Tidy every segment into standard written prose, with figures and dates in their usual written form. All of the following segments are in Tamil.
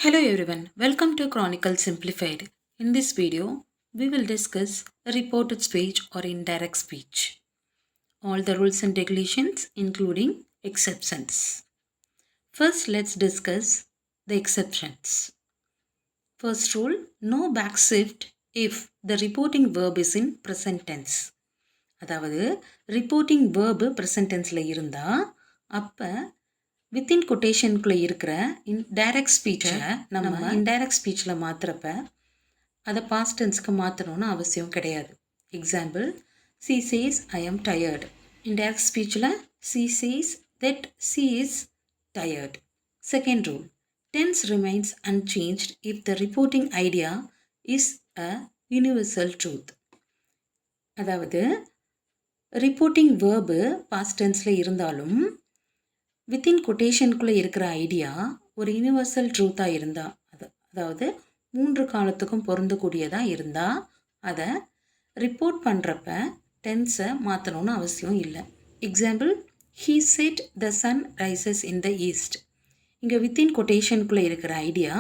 Hello everyone, welcome to Chronicle Simplified. In this video, we will discuss reported speech or indirect speech. All the rules and regulations including exceptions. First, let's discuss the exceptions. First rule, no back shift if the reporting verb is in present tense. அதாவது reporting verb present tenseல இருந்தா அப்போ வித்தின் கொட்டேஷனுக்குள்ளே இருக்கிற டைரக்ட் ஸ்பீச்சை நம்ம இன்டைரக்ட் ஸ்பீச்சில் மாற்றுறப்ப அதை பாஸ்ட் டென்ஸ்க்கு மாற்றணும்னு அவசியம் கிடையாது. Example, she says I am tired. Indirect ஸ்பீச்சில் she says that she is tired. Second rule, tense remains unchanged if the reporting idea is a universal truth. அதாவது ரிப்போர்ட்டிங் வேர்பு பாஸ்ட் டென்ஸில் இருந்தாலும் வித்தின் கொட்டேஷனுக்குள்ளே இருக்கிற ஐடியா ஒரு யூனிவர்சல் ட்ரூத்தாக இருந்தால் அதாவது 3 காலத்துக்கும் பொருந்தக்கூடியதாக இருந்தால் அதை ரிப்போர்ட் பண்ணுறப்ப டென்ஸை மாற்றணும்னு அவசியம் இல்லை. Example, he said the sun rises in the east. இங்கே வித்தின் கொட்டேஷனுக்குள்ளே இருக்கிற ஐடியா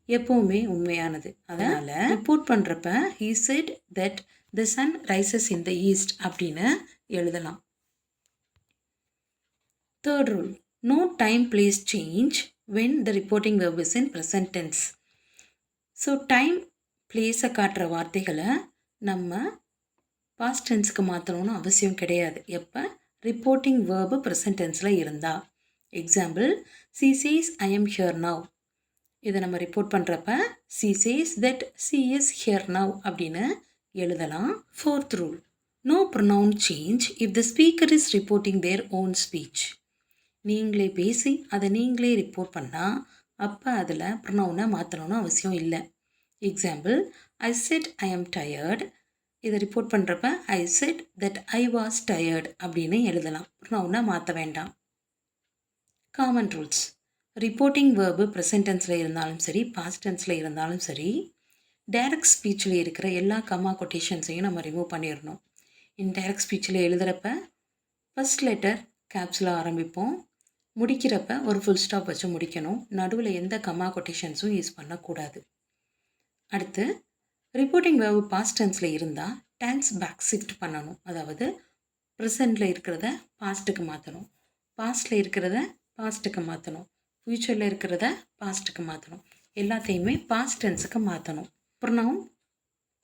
எப்போவுமே உண்மையானது. அதனால் ரிப்போர்ட் பண்ணுறப்ப he said that the sun rises in the east அப்படின்னு எழுதலாம். Third rule, no time place change when the reporting verb is in present tense. So time பிளேஸை காட்டுற வார்த்தைகளை நம்ம பாஸ்ட் டென்ஸ்க்கு மாற்றணும்னு அவசியம் கிடையாது எப்போ ரிப்போர்ட்டிங் வேர்பு ப்ரெசன்ட் டென்ஸில் இருந்தால். Example, she says I am here now. இதை நம்ம ரிப்போர்ட் பண்ணுறப்ப C says that she is here now அப்படின்னு எழுதலாம். Fourth rule, no pronoun change if the speaker is reporting their own speech. நீங்களே பேசி அதை நீங்களே ரிப்போர்ட் பண்ணால் அப்போ அதில் ப்ரொனவுனை மாற்றணும்னு அவசியம் இல்லை. Example, I said I am tired. இதை ரிப்போர்ட் பண்ணுறப்ப I said that I was tired அப்படின்னு எழுதலாம். ப்ரொனவுனை மாற்ற வேண்டாம். Common rules, reporting verb present டென்ஸில் இருந்தாலும் சரி பாஸ்ட் டென்ஸில் இருந்தாலும் சரி டைரக்ட் ஸ்பீச்சில் இருக்கிற எல்லா கமா கொட்டேஷன்ஸையும் நம்ம ரிமூவ் பண்ணிடணும். இன்டைரக்ட் ஸ்பீச்சில் எழுதுகிறப்ப ஃபஸ்ட் லெட்டர் கேப்ஸில் ஆரம்பிப்போம், முடிக்கிறப்ப ஒரு ஃபுல் ஸ்டாப் வச்சு முடிக்கணும். நடுவில் எந்த கமா கொட்டேஷன்ஸும் யூஸ் பண்ணக்கூடாது. அடுத்து ரிப்போர்ட்டிங் வேர்பு பாஸ்ட் டென்ஸில் இருந்தால் டென்ஸ் பேக் ஷிஃப்ட் பண்ணணும். அதாவது ப்ரெசண்டில் இருக்கிறத பாஸ்ட்டுக்கு மாற்றணும், பாஸ்ட்டில் இருக்கிறத பாஸ்ட்டுக்கு மாற்றணும், ஃப்யூச்சரில் இருக்கிறத பாஸ்ட்டுக்கு மாற்றணும். எல்லாத்தையுமே பாஸ்ட் டென்ஸுக்கு மாற்றணும். ப்ரொனவுன்,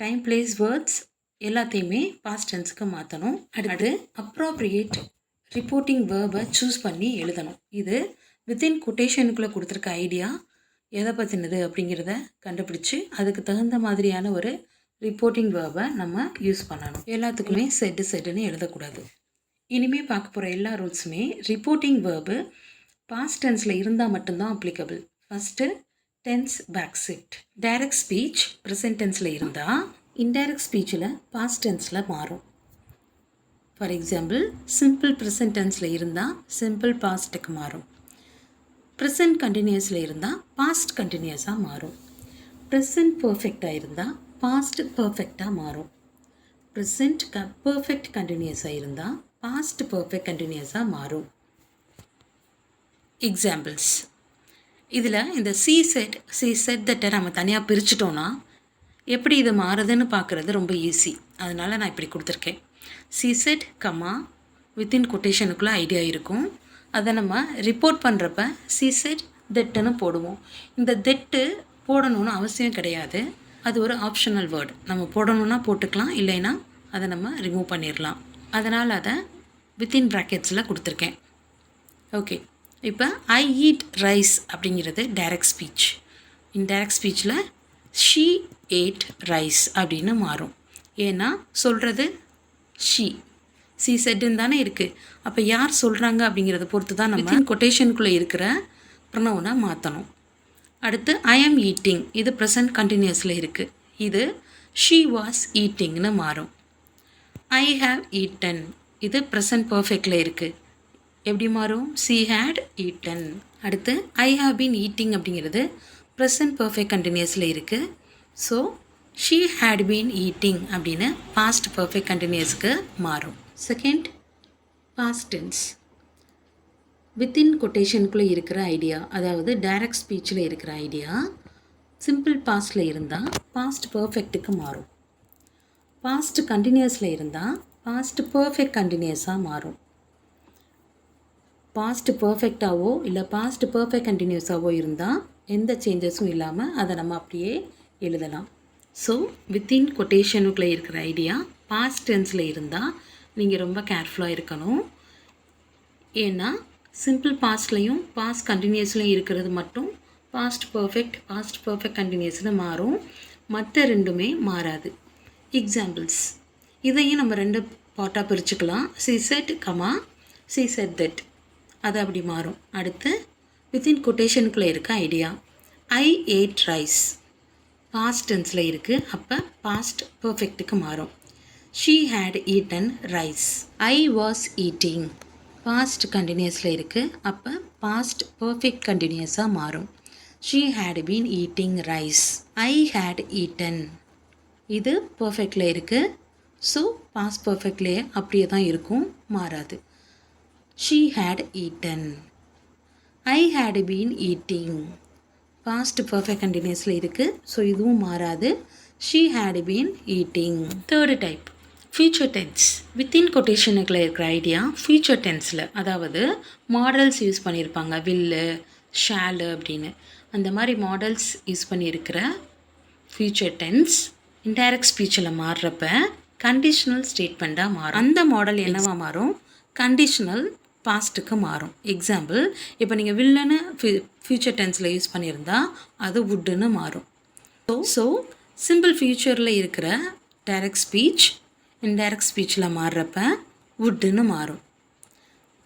டைம், பிளேஸ், வேர்ட்ஸ் எல்லாத்தையுமே பாஸ்ட் டென்ஸுக்கு மாற்றணும். அடுத்து அப்ராப்ரியேட் ரிப்போர்ட்டிங் வேர்பை சூஸ் பண்ணி எழுதணும். இது வித்தின் கொட்டேஷனுக்குள்ளே கொடுத்துருக்க ஐடியா எதை பற்றினது அப்படிங்கிறத கண்டுபிடிச்சி அதுக்கு தகுந்த மாதிரியான ஒரு ரிப்போர்ட்டிங் வேர்பை நம்ம யூஸ் பண்ணணும். எல்லாத்துக்குமே செட்டுன்னு எழுதக்கூடாது. இனிமேல் பார்க்க போகிற எல்லா ரூல்ஸுமே ரிப்போர்ட்டிங் வேர்பு பாஸ்ட் டென்ஸில் இருந்தால் மட்டும்தான் applicable. First tense back shift. Direct speech present டென்ஸில் இருந்தால் இன்டைரக்ட் ஸ்பீச்சில் பாஸ்ட் டென்ஸில் மாறும். ஃபார் எக்ஸாம்பிள், சிம்பிள் ப்ரெசன்ட் டென்ஸில் இருந்தால் சிம்பிள் பாஸ்ட்டுக்கு மாறும். ப்ரெசன்ட் கண்டினியூஸில் இருந்தால் பாஸ்ட் கண்டினியூஸாக மாறும். ப்ரெசன்ட் பர்ஃபெக்டாக இருந்தால் பாஸ்ட் பர்ஃபெக்டாக மாறும். ப்ரெசன்ட் பர்ஃபெக்ட் கண்டினியூஸாக இருந்தால் பாஸ்ட் பர்ஃபெக்ட் கண்டினியூஸாக மாறும். எக்ஸாம்பிள்ஸ், இதில் இந்த சி செட் தட்டை நம்ம தனியாக பிரிச்சுட்டோன்னா எப்படி இது மாறுதுன்னு பார்க்குறது ரொம்ப ஈஸி. அதனால் நான் இப்படி கொடுத்துருக்கேன். சி செட் கமா வித்தின் கொட்டேஷனுக்குள்ளே ஐடியா இருக்கும். அதை நம்ம ரிப்போர்ட் பண்ணுறப்ப சி செட் தெட்டுன்னு போடுவோம். இந்த தெட்டு போடணும்னு அவசியம் கிடையாது, அது ஒரு ஆப்ஷனல் வேர்டு. நம்ம போடணுன்னா போட்டுக்கலாம், இல்லைன்னா அதை நம்ம ரிமூவ் பண்ணிடலாம். அதனால் அதை வித்தின் ப்ராக்கெட்ஸில் கொடுத்துருக்கேன். ஓகே, இப்போ ஐ ஈட் ரைஸ் அப்படிங்கிறது டைரக்ட் ஸ்பீச். இன்டைரக்ட் ஸ்பீச்சில் ஷீ ஏட் ரைஸ் அப்படின்னு மாறும். ஏன்னா சொல்கிறது ஷீ, சி செட்டுன்னு தானே இருக்குது. அப்போ யார் சொல்கிறாங்க அப்படிங்கிறத பொறுத்து தான் நம்ம கொட்டேஷனுக்குள்ளே இருக்கிற ப்ரொனவுனை மாற்றணும். அடுத்து ஐ ஆம் ஈட்டிங், இது ப்ரெசன்ட் கண்டினியூஸில் இருக்குது. இது ஷீ வாஸ் ஈட்டிங்னு மாறும். ஐ ஹாவ் ஈட்டன், இது ப்ரெசன்ட் பர்ஃபெக்டில் இருக்குது. எப்படி மாறும்? She had eaten. அடுத்து ஐ ஹாவ் பீன் ஈட்டிங் அப்படிங்கிறது ப்ரெசன்ட் பர்ஃபெக்ட் கண்டினியூஸில் இருக்குது. So she had been eating அப்படின்னு பாஸ்ட் பர்ஃபெக்ட் கண்டினியூஸ்க்கு மாறும். Second, past tense. வித்தின் கொட்டேஷனுக்குள்ளே இருக்கிற ஐடியா, அதாவது டைரக்ட் ஸ்பீச்சில் இருக்கிற ஐடியா சிம்பிள் பாஸ்டில் இருந்தால் பாஸ்ட் பர்ஃபெக்ட்டுக்கு மாறும். பாஸ்ட் கண்டினியூஸில் இருந்தால் பாஸ்ட் பர்ஃபெக்ட் கண்டினியூஸாக மாறும். பாஸ்ட் பர்ஃபெக்டாவோ இல்லை பாஸ்ட் பர்ஃபெக்ட் கண்டினியூஸாவோ இருந்தால் எந்த சேஞ்சஸும் இல்லாமல் அதை நம்ம அப்படியே எழுதலாம். ஸோ வித்தின் கொட்டேஷனுக்குள்ளே இருக்கிற ஐடியா பாஸ்ட் டென்ஸில் இருந்தால் நீங்கள் ரொம்ப கேர்ஃபுல்லாக இருக்கணும். ஏன்னா சிம்பிள் பாஸ்ட்லேயும் பாஸ்ட் கண்டினியூஸ்லையும் இருக்கிறது மட்டும் பாஸ்ட் பர்ஃபெக்ட் கண்டினியூஸ்னு மாறும். மற்ற ரெண்டுமே மாறாது. எக்ஸாம்பிள்ஸ் இதையும் நம்ம ரெண்டு பார்ட்டாக பிரிச்சுக்கலாம். she said, she said that, அது அப்படி மாறும். அடுத்து வித்தின் கொட்டேஷனுக்குள்ளே இருக்க idea I ate rice, past டென்ஸில் இருக்குது, அப்போ பாஸ்ட் பர்ஃபெக்ட்டுக்கு மாறும். she had eaten rice, I was eating, past கண்டினியூஸில் இருக்குது, அப்போ பாஸ்ட் பர்ஃபெக்ட் கண்டினியூஸாக மாறும். she had been eating rice, I had eaten, இது பர்ஃபெக்டில் இருக்குது. ஸோ பாஸ்ட் பர்ஃபெக்ட்லேயே அப்படியே தான் இருக்கும், மாறாது. she had eaten, I had been eating, past perfect கண்டினியூஸில் இருக்குது. ஸோ இதுவும் மாறாது. she had been eating. Third type future tense. Within கொட்டேஷனுக்குள்ள இருக்கிற ஐடியா ஃபியூச்சர் டென்ஸில், அதாவது மாடல்ஸ் யூஸ் பண்ணியிருப்பாங்க, வில்லு ஷாலு அப்படின்னு. அந்த மாதிரி மாடல்ஸ் யூஸ் பண்ணியிருக்கிற ஃபியூச்சர் டென்ஸ் இன்டைரக்ட் ஸ்பீச்சில் மாறுறப்ப கண்டிஷனல் ஸ்டேட்மெண்ட்டாக மாறும். அந்த மாடல் என்னவா மாறும்? கண்டிஷனல் பாஸ்ட்டுக்கு மாறும். எக்ஸாம்பிள், இப்போ நீங்கள் வில்லுன்னு ஃபியூச்சர் டென்ஸில் யூஸ் பண்ணியிருந்தா அது வுட்டுன்னு மாறும். ஸோ சிம்பிள் ஃபியூச்சரில் இருக்கிற டைரக்ட் ஸ்பீச் இன்டைரக்ட் ஸ்பீச்சில் மாறுறப்ப வுட்டுன்னு மாறும்.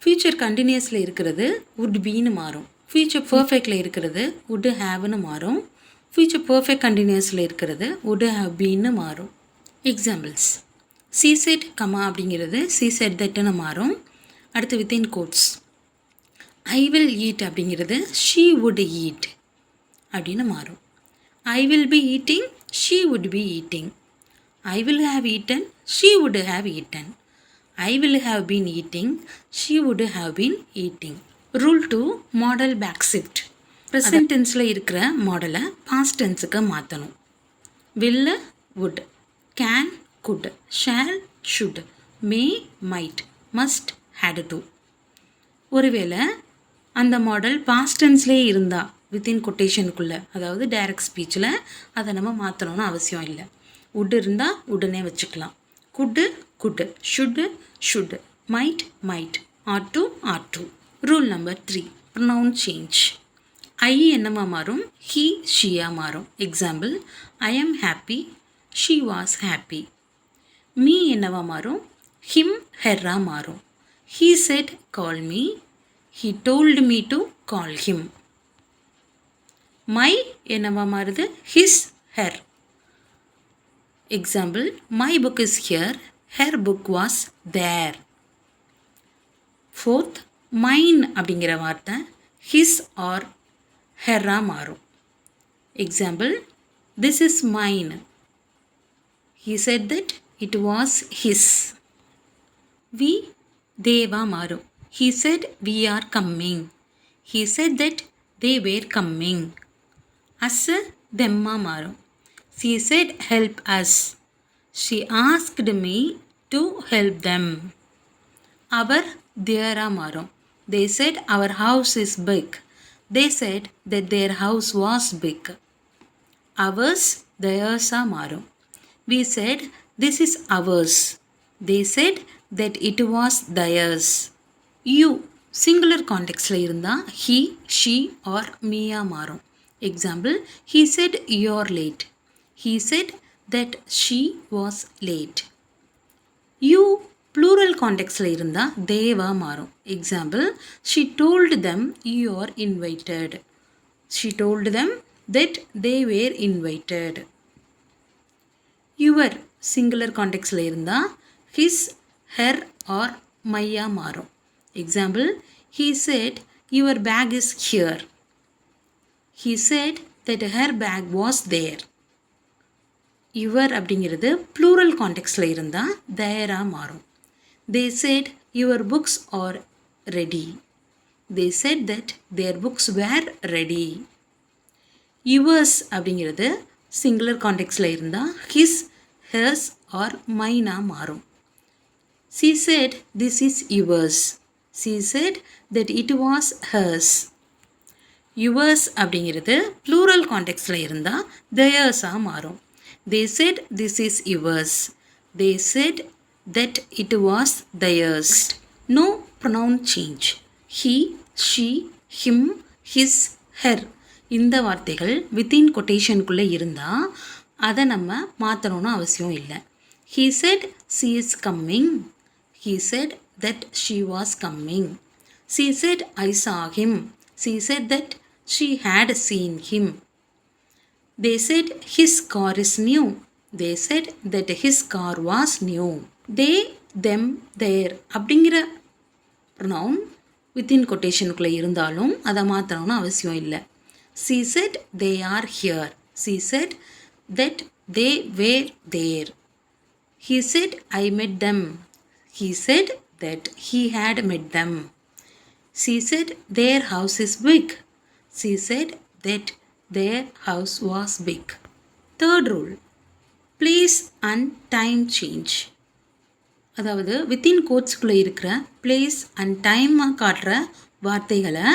ஃபியூச்சர் கண்டினியூஸில் இருக்கிறது வுட் பீன்னு மாறும். ஃபியூச்சர் பர்ஃபெக்டில் இருக்கிறது வுட் ஹேவ்னு மாறும். ஃபியூச்சர் பர்ஃபெக்ட் கண்டினியூஸில் இருக்கிறது வுட் ஹேவ் பீன்னு மாறும். எக்ஸாம்பிள்ஸ், she said, அப்படிங்கிறது she said thatன்னு மாறும். அடுத்து within quotes I will eat அப்படிங்கிறது she would eat அப்படின்னு மாறும். I will be eating, she would be eating. I will have eaten, she would have eaten. I will have been eating, she would have been eating. Rule 2, modal back shift. Present டென்ஸில் இருக்கிற மாடலை பாஸ்ட் டென்ஸுக்கு மாற்றணும். will, would, can, could, shall, should, may, might, must, had to. ஒருவேளை அந்த மாடல் பாஸ்ட் டென்ஸ்லேயே இருந்தால் வித்தின் கொட்டேஷனுக்குள்ளே, அதாவது டைரக்ட் ஸ்பீச்சில், அதை நம்ம மாற்றணும்னு அவசியம் இல்லை. would இருந்தால் உடனே வச்சுக்கலாம். could, could, should, might, ought to. Rule number 3, pronoun change. I என்னமா மாறும்? he, sheயா மாறும். Example, I am happy, she was happy. me என்னவா மாறும்? him, herரா மாறும். he said, call me, he told me to call him. my என்னவா மாறுது? his, her. Example, my book is here, her book was there. Fourth, mine அப்படிங்கிற வார்த்தை his or herரா மாறும். Example, this is mine, he said that it was his. we, தேவா மாறும். he said we are coming, he said that they were coming. us, themமா மாறும். she said help us, she asked me to help them. our, theirா மாறும். they said our house is big, they said that their house was big. ours, theirsா மாறும். we said this is ours, they said that it was theirs. you, singular கான்டெக்ஸ்டில் இருந்தால் he, she or meயா மாறும். Example, he said you're late, he said that she was late. you, plural கான்டெக்ஸ்டில் இருந்தால் தேவா மாறும். Example, she told them you are invited, she told them that they were invited. your, singular கான்டெக்ஸ்டில் இருந்தால் his, her or மையா மாறும். Example, he said your bag is here, he said that her bag was there. your அப்படிங்கிறது ப்ளூரல் கான்டெக்ஸ்டில் இருந்தால் தேரா மாறும். they said your books are ready, they said that their books were ready. yours அப்படிங்கிறது சிங்குலர் கான்டெக்ஸ்டில் இருந்தால் his, hers or mine மாறும். she said this is yours. she said that it was hers. yours அப்படிங்கிறது ப்ளூரல் கான்டெக்ஸ்டில் இருந்தால் theirs மாறும். they said this is yours. they said that it was theirs. no pronoun change. he, she, him, his, her இந்த வார்த்தைகள் வித்தின் கொட்டேஷனுக்குள்ளே இருந்தால் அதை நம்ம மாற்றணும்னு அவசியம் இல்லை. he said she is coming. he said that she was coming. she said I saw him. she said that she had seen him. they said his car is new. they said that his car was new. they, them, their அப்படிங்கிற ப்ரொனவுன் வித்தின் கொட்டேஷனுக்குள்ளே இருந்தாலும் அதை மாற்றணும்னு அவசியம் இல்லை. she said they are here. she said that they were there. he said I met them. he said that he had met them. she said their house is big. she said that their house was big. third rule, place and time change. அதாவது வித்தின் கோட்ஸ்குள்ளே இருக்கிற பிளேஸ் அண்ட் டைமாக காட்டுற வார்த்தைகளை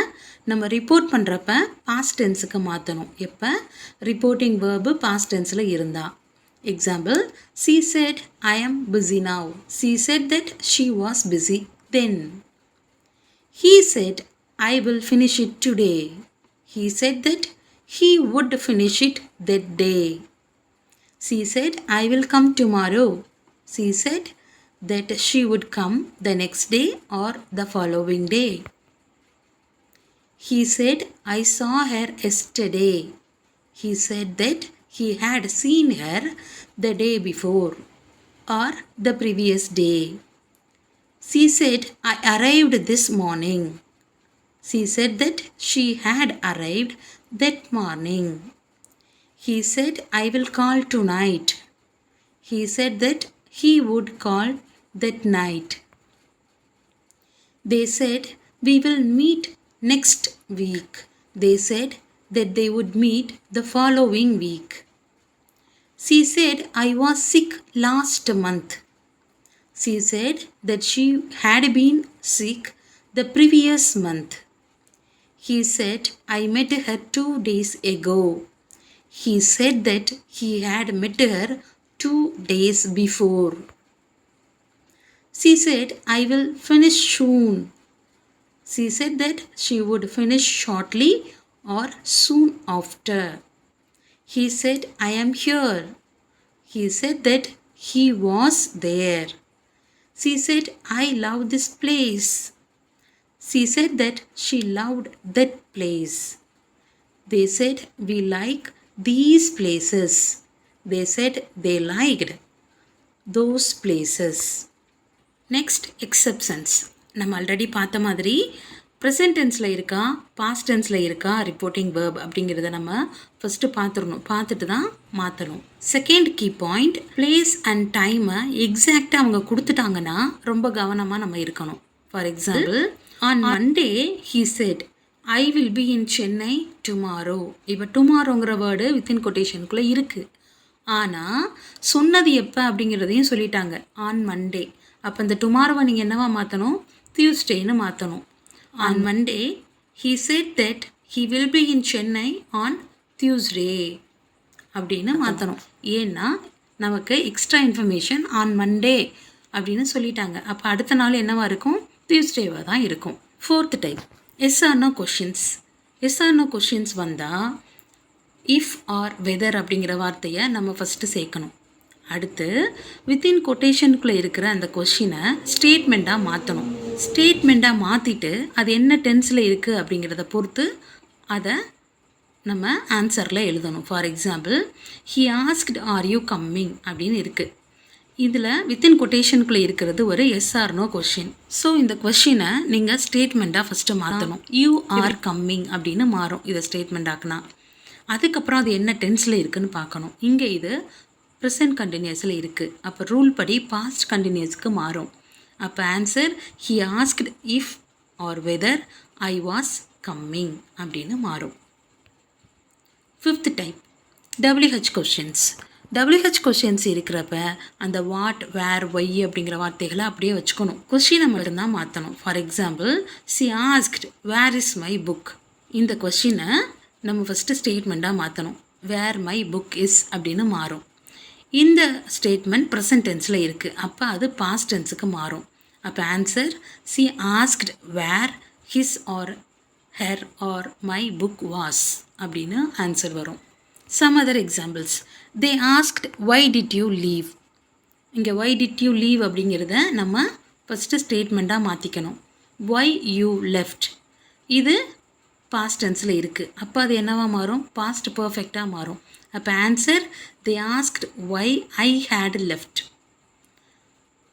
நம்ம ரிப்போர்ட் பண்ணுறப்ப பாஸ்ட் டென்ஸுக்கு மாற்றணும். எப்போ ரிப்போர்ட்டிங் வேர்பு பாஸ்ட் டென்ஸில் இருந்தால். Example, she said I am busy now. she said that she was busy then. he said I will finish it today. he said that he would finish it that day. she said I will come tomorrow. she said that she would come the next day or the following day. he said I saw her yesterday. he said that he had seen her the day before or the previous day. she said I arrived this morning. she said that she had arrived that morning. he said I will call tonight. he said that he would call that night. they said we will meet next week. they said that they would meet the following week. she said I was sick last month. she said that she had been sick the previous month. he said I met her 2 days ago. he said that he had met her 2 days before. she said I will finish soon. she said that she would finish shortly or soon after. he said I am here. he said that he was there. she said I love this place. she said that she loved that place. they said we like these places. they said they liked those places. Next exceptions. நம்ம ஆல்ரெடி பார்த்த மாதிரி ப்ரெசன்ட் டென்ஸில் இருக்கா பாஸ்ட் டென்ஸில் இருக்கா ரிப்போர்ட்டிங் வேர்ப் அப்படிங்கிறத நம்ம ஃபஸ்ட்டு பார்த்துட்டு தான் மாற்றணும். Second key point, place and டைமை எக்ஸாக்டாக அவங்க கொடுத்துட்டாங்கன்னா ரொம்ப கவனமாக நம்ம இருக்கணும். For example, on Monday he said I will be in Chennai tomorrow. இப்போ டுமாரோங்கிற வேர்டு வித்தின் கொட்டேஷனுக்குள்ளே இருக்குது. ஆனால் சொன்னது எப்போ அப்படிங்கிறதையும் சொல்லிட்டாங்க, ஆன் மண்டே. அப்போ இந்த டுமாரோவை நீங்கள் என்னவா மாற்றணும், டியூஸ்டேன்னு மாற்றணும். On Monday he said that he will be in Chennai on Tuesday அப்படின்னு மாற்றணும். ஏன்னா நமக்கு எக்ஸ்ட்ரா இன்ஃபர்மேஷன் ஆன் மண்டே அப்படின்னு சொல்லிட்டாங்க. அப்போ அடுத்த நாள் என்னவா இருக்கும், டியூஸ்டேவாக தான் இருக்கும். Fourth type, yes or no questions. Yes or no questions வந்தால் இஃப் ஆர் வெதர் அப்படிங்கிற வார்த்தையை நம்ம ஃபஸ்ட்டு சேர்க்கணும். அடுத்து வித்தின் கொட்டேஷனுக்குள்ளே இருக்கிற அந்த கொஷினை ஸ்டேட்மெண்ட்டாக மாற்றணும். ஸ்டேட்மெண்ட்டாக மாற்றிட்டு அது என்ன டென்ஸில் இருக்குது அப்படிங்கிறத பொறுத்து அதை நம்ம ஆன்சரில் எழுதணும். For example, he asked are you coming அப்படின்னு இருக்குது. இதில் வித்தின் கொட்டேஷனுக்குள்ளே இருக்கிறது ஒரு yes or no question. So இந்த கொஷினை நீங்கள் ஸ்டேட்மெண்ட்டாக ஃபஸ்ட்டு மாற்றணும். யூ ஆர் கம்மிங் அப்படின்னு மாறும் இதை ஸ்டேட்மெண்ட் ஆக்குனா. அதுக்கப்புறம் அது என்ன டென்ஸில் இருக்குதுன்னு பார்க்கணும். இங்கே இது ப்ரெசன்ட் கண்டினியூஸில் இருக்குது. அப்போ ரூல் படி பாஸ்ட் கண்டினியூஸ்க்கு மாறும். அப்போ answer, he asked if or whether I was coming அப்படின்னு மாறும். Fifth type WH questions. WH questions இருக்கிறப்ப அந்த வாட், வேர், ஒய் அப்படிங்கிற வார்த்தைகளை அப்படியே வச்சுக்கணும். கொஷினை மட்டும்தான் மாற்றணும். For example, she asked where is my book. இந்த கொஷினை நம்ம ஃபஸ்ட்டு ஸ்டேட்மெண்ட்டாக மாற்றணும். வேர் மை புக் இஸ் அப்படின்னு மாறும். இந்த ஸ்டேட்மெண்ட் ப்ரெசன்ட் டென்ஸில் இருக்குது. அப்போ அது பாஸ்ட் டென்ஸுக்கு மாறும். அப்போ answer, she asked where his or her or my book was அப்படின்னு ஆன்சர் வரும். Some other examples. They asked, why did you leave? இங்கே why did you leave அப்படிங்கிறத நம்ம ஃபஸ்ட்டு ஸ்டேட்மெண்ட்டாக மாற்றிக்கணும். why you left. இது பாஸ்ட் டென்ஸில் இருக்குது. அப்போ அது என்னவா மாறும்? பாஸ்ட் பர்ஃபெக்டாக மாறும். அப்போ answer, they asked why I had left.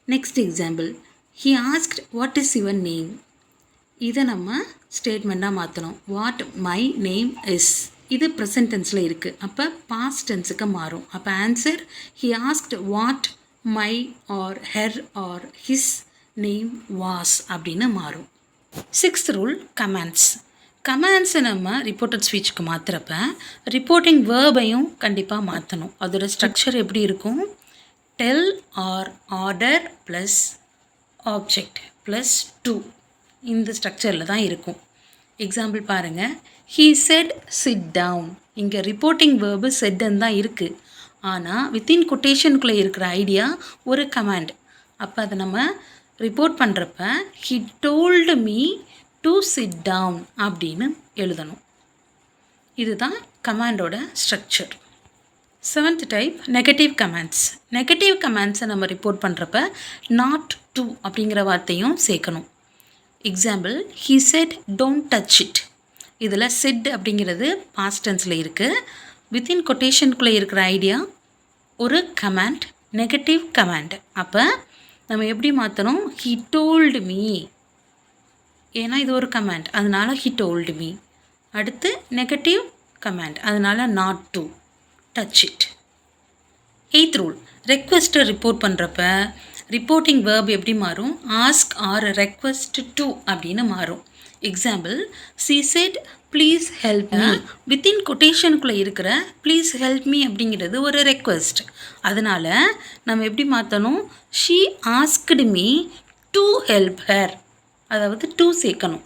Next example. He asked, what is your name? இதை நம்ம ஸ்டேட்மெண்ட்டாக மாற்றணும். What my name is. இது ப்ரெசன்ட் டென்ஸில் இருக்குது. அப்போ பாஸ்ட் டென்ஸுக்கு மாறும். அப்போ answer, he asked what my or her or his name was அப்படின்னு மாறும். Sixth rule, commands. கமாண்ட்ஸை நம்ம ரிப்போர்ட்டட் ஸ்பீச்சுக்கு மாற்றுறப்ப ரிப்போர்ட்டிங் வேர்பையும் கண்டிப்பாக மாற்றணும். அதோட ஸ்ட்ரக்சர் எப்படி இருக்கும்? Tell or order plus object plus to, இந்த ஸ்ட்ரக்சரில் தான் இருக்கும். எக்ஸாம்பிள் பாருங்கள். He said sit down. இங்கே ரிப்போர்ட்டிங் வேர்பு செட்டன் தான் இருக்குது. ஆனால் வித்தின் கொட்டேஷனுக்குள்ளே இருக்கிற ஐடியா ஒரு கமாண்ட். அப்போ அதை நம்ம ரிப்போர்ட் பண்ணுறப்ப he told me to sit down அப்படின்னு எழுதணும். இதுதான் கமாண்டோட structure. Seventh type, negative commands. Negative கமாண்ட்ஸை நம்ம ரிப்போர்ட் பண்ணுறப்ப நாட் டு அப்படிங்கிற வார்த்தையும் சேர்க்கணும். Example, he said don't touch it. இதில் செட் அப்படிங்கிறது பாஸ்ட் டென்ஸில் இருக்குது. வித்தின் கொட்டேஷனுக்குள்ளே இருக்கிற ஐடியா ஒரு கமாண்ட், நெகட்டிவ் கமாண்ட். அப்போ நம்ம எப்படி மாற்றணும்? he told me, ஏன்னா இது ஒரு கமாண்ட், அதனால he told me. அடுத்து நெகட்டிவ் கமாண்ட், அதனால not to, touch it. Eighth rule, ரெக்வெஸ்ட்டை ரிப்போர்ட் பண்ணுறப்ப ரிப்போர்ட்டிங் வேர்ப் எப்படி மாறும்? ஆஸ்க் ஆர் ரெக்வெஸ்ட் டு அப்படின்னு மாறும். Example, she said please help me. Within கொட்டேஷனுக்குள்ளே இருக்கிற ப்ளீஸ் ஹெல்ப் மீ அப்படிங்கிறது ஒரு ரெக்வெஸ்ட். அதனால் நம்ம எப்படி மாற்றணும்? She asked me to help her, அதாவது டு சேர்க்கணும்.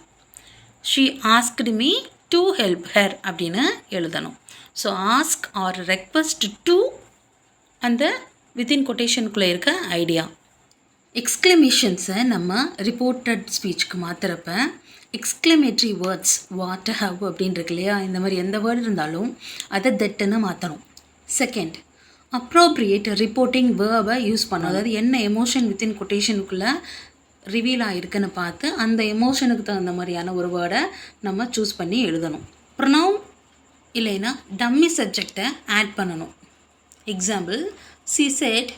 She asked me to help her அப்படின்னு எழுதணும். So ask or request to அந்த வித்தின் கொட்டேஷனுக்குள்ளே இருக்க ஐடியா. எக்ஸ்க்ளமேஷன்ஸை நம்ம ரிப்போர்ட்டட் ஸ்பீச்சுக்கு மாற்றுறப்ப எக்ஸ்க்ளமேட்ரி வேர்ட்ஸ், வாட், ஹவ் அப்படின்னு இருக்கு இல்லையா, இந்த மாதிரி எந்த வேர்டு இருந்தாலும் அதை தட்டுன்னு மாற்றணும். செகண்ட், அப்ரோப்ரியேட் ரிப்போர்ட்டிங் வேர்பை யூஸ் பண்ணணும். அதாவது என்ன எமோஷன் வித்தின் கொட்டேஷனுக்குள்ளே ரிவீல் ஆகிருக்குன்னு பார்த்து அந்த எமோஷனுக்கு தகுந்த மாதிரியான ஒரு வேர்டை நம்ம சூஸ் பண்ணி எழுதணும். ப்ரொனவுன் இல்லைன்னா டம்மி சப்ஜெக்டை ஆட் பண்ணணும். Example, she said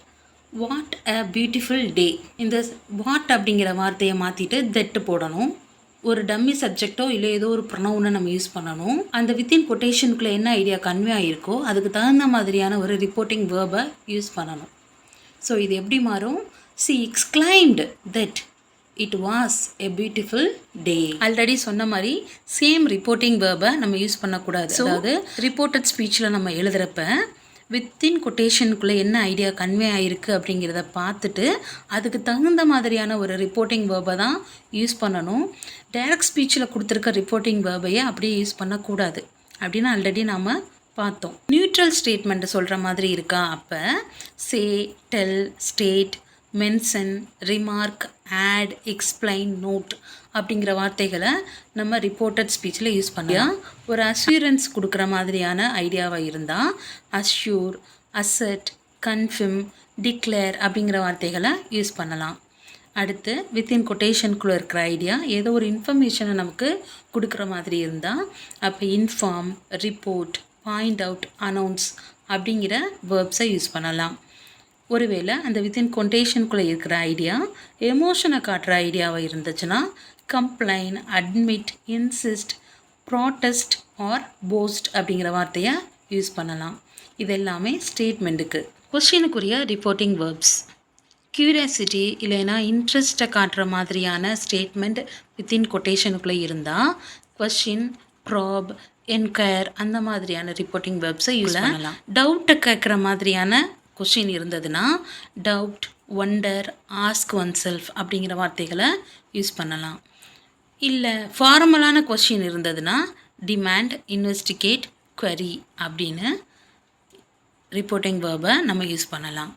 what a beautiful டே. இந்த வாட் அப்படிங்கிற வார்த்தையை மாற்றிட்டு தட்டு போடணும். ஒரு டம்மி சப்ஜெக்டோ இல்லை ஏதோ ஒரு ப்ரொனவுனை நம்ம யூஸ் பண்ணணும். அந்த வித்தின் கொட்டேஷனுக்குள்ளே என்ன ஐடியா கன்வே ஆகிருக்கோ அதுக்கு தகுந்த மாதிரியான ஒரு ரிப்போர்ட்டிங் வேர்பை யூஸ் பண்ணணும். ஸோ இது எப்படி மாறும்? she exclaimed that it was a beautiful day. Already சொன்ன மாதிரி சேம் ரிப்போர்ட்டிங் வேர்பை நம்ம யூஸ் பண்ணக்கூடாது. அதாவது ரிப்போர்ட்டட் ஸ்பீச்சில் நம்ம எழுதுகிறப்ப வித்தின் கொட்டேஷனுக்குள்ளே என்ன ஐடியா கன்வே ஆகிருக்கு அப்படிங்கிறத பார்த்துட்டு அதுக்கு தகுந்த மாதிரியான ஒரு ரிப்போர்ட்டிங் வேர்பை தான் யூஸ் பண்ணணும். டைரக்ட் ஸ்பீச்சில் கொடுத்துருக்க ரிப்போர்ட்டிங் வேர்பையை அப்படியே யூஸ் பண்ணக்கூடாது அப்படின்னு ஆல்ரெடி நாம் பார்த்தோம். நியூட்ரல் ஸ்டேட்மெண்ட்டை சொல்கிற மாதிரி இருக்கா? அப்போ say, tell, state, mention, remark, add, explain, note அப்படிங்கிற வார்த்தைகளை நம்ம ரிப்போர்ட்டட் ஸ்பீச்சில் யூஸ் பண்ணலாம். ஒரு அஷ்யூரன்ஸ் கொடுக்குற மாதிரியான ஐடியாவாக இருந்தால் அஷ்யூர், அசட், கன்ஃபர்ம், டிக்ளேர் அப்படிங்கிற வார்த்தைகளை யூஸ் பண்ணலாம். அடுத்து வித்தின் கொட்டேஷனுக்குள்ளே இருக்கிற ஐடியா ஏதோ ஒரு இன்ஃபர்மேஷனை நமக்கு கொடுக்குற மாதிரி இருந்தால் அப்போ inform, report, point out, announce அப்படிங்கிற வேர்ப்ஸை யூஸ் பண்ணலாம். ஒருவேளை அந்த வித்தின் கொட்டேஷனுக்குள்ளே இருக்கிற ஐடியா எமோஷனை காட்டுற ஐடியாவாக இருந்துச்சுன்னா complain, admit, insist, protest R post அப்படிங்கிற வார்த்தையை யூஸ் பண்ணலாம். இது எல்லாமே ஸ்டேட்மெண்ட்டுக்கு. கொஸ்டினுக்குரிய ரிப்போர்ட்டிங் வேர்ப்ஸ். கியூரியாசிட்டி இல்லைன்னா இன்ட்ரெஸ்ட்டை காட்டுற மாதிரியான ஸ்டேட்மெண்ட் வித்தின் கொட்டேஷனுக்குள்ளே இருந்தால் கொஷின், ப்ராப், என்கொயர் அந்த மாதிரியான ரிப்போர்ட்டிங் வெர்ப்ஸை யூஸ் பண்ணலாம். டவுட்டை கேட்குற மாதிரியான கொஷின் இருந்ததுன்னா doubt, wonder, ask one self அப்படிங்கிற வார்த்தைகளை யூஸ் பண்ணலாம். இல்லை ஃபார்மலான கொஷின் இருந்ததுன்னா டிமாண்ட், இன்வெஸ்டிகேட், query அப்படின்னு ரிப்போர்ட்டிங் வேர்பை நம்ம யூஸ் பண்ணலாம்.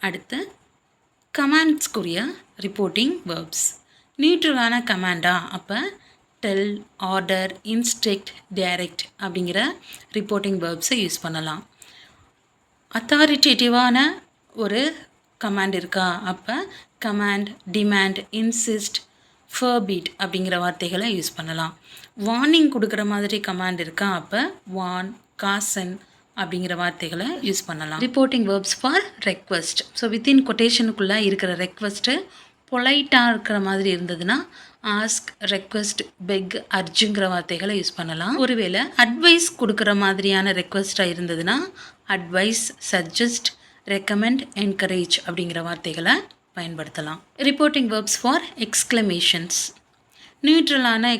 அடுத்து கமாண்ட்ஸ்க்குரிய ரிப்போர்ட்டிங் வேர்ப்ஸ். நியூட்ரலான கமாண்டா அப்போ டெல், ஆர்டர், இன்ஸ்ட்ரக்ட், டைரக்ட் அப்படிங்கிற ரிப்போர்ட்டிங் வேர்ப்ஸை யூஸ் பண்ணலாம். அத்தாரிட்டேட்டிவான ஒரு கமாண்ட் இருக்கா அப்போ கமாண்ட், டிமாண்ட், இன்சிஸ்ட், ஃபர்பீட் அப்படிங்கிற வார்த்தைகளை யூஸ் பண்ணலாம். வார்னிங் கொடுக்குற மாதிரி கமாண்ட் இருக்கா அப்போ வார்ன், காசன் அப்படிங்கிற வார்த்தைகளை யூஸ் பண்ணலாம். Reporting verbs for request. So within கொட்டேஷனுக்குள்ளே இருக்கிற ரெக்வெஸ்ட்டு பொலைட்டாக இருக்கிற மாதிரி இருந்ததுன்னா ஆஸ்க், ரெக்வெஸ்ட், பெக், அர்ஜுங்கிற வார்த்தைகளை யூஸ் பண்ணலாம். ஒருவேளை அட்வைஸ் கொடுக்குற மாதிரியான ரெக்வெஸ்ட்டாக இருந்ததுன்னா அட்வைஸ், சஜஸ்ட், ரெக்கமெண்ட், என்கரேஜ் அப்படிங்கிற வார்த்தைகளை பயன்படுத்தலாம். Reporting verbs for exclamations. நியூட்ரலான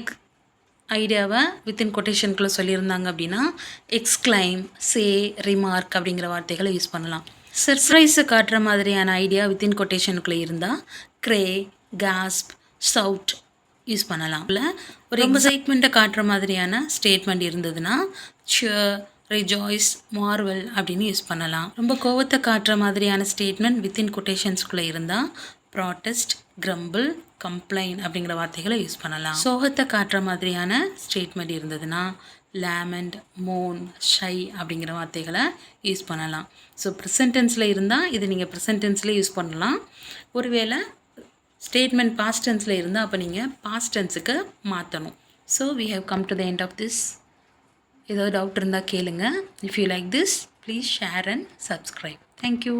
ஐடியாவை வித்தின் கொட்டேஷனுக்குள்ளே சொல்லியிருந்தாங்க அப்படின்னா எக்ஸ்க்ளைம், சே, ரிமார்க் அப்படிங்கிற வார்த்தைகளை யூஸ் பண்ணலாம். சர்ப்ரைஸை காட்டுற மாதிரியான ஐடியா வித்தின் கொட்டேஷனுக்குள்ளே இருந்தால் க்ரே, காஸ்ப், சவுட் யூஸ் பண்ணலாம். இல்லை ஒரு எக்ஸைட்மெண்ட்டை காட்டுற மாதிரியான ஸ்டேட்மெண்ட் இருந்ததுன்னா சியர், ரிஜாய்ஸ், மார்வல் அப்படின்னு யூஸ் பண்ணலாம். ரொம்ப கோவத்தை காட்டுற மாதிரியான ஸ்டேட்மெண்ட் வித்தின் கொட்டேஷன்ஸ்குள்ளே இருந்தால் ப்ராட்டஸ்ட், கிரம்பிள், கம்ப்ளைன் அப்படிங்கிற வார்த்தைகளை யூஸ் பண்ணலாம். சோகத்தை காட்டுற மாதிரியான ஸ்டேட்மெண்ட் இருந்ததுன்னா லேமெண்ட், மோன், ஷை அப்படிங்கிற வார்த்தைகளை யூஸ் பண்ணலாம். ஸோ ப்ரெசன்டென்ஸில் இருந்தால் இது நீங்கள் ப்ரெசன்டென்ஸில் யூஸ் பண்ணலாம். ஒருவேளை ஸ்டேட்மெண்ட் பாஸ்ட் டென்ஸில் இருந்தால் அப்போ நீங்கள் பாஸ்ட் டென்ஸுக்கு மாற்றணும். So we have come to the end of this. ஏதோ டவுட் இருந்தால் கேளுங்க. If you like this please share and subscribe. Thank you.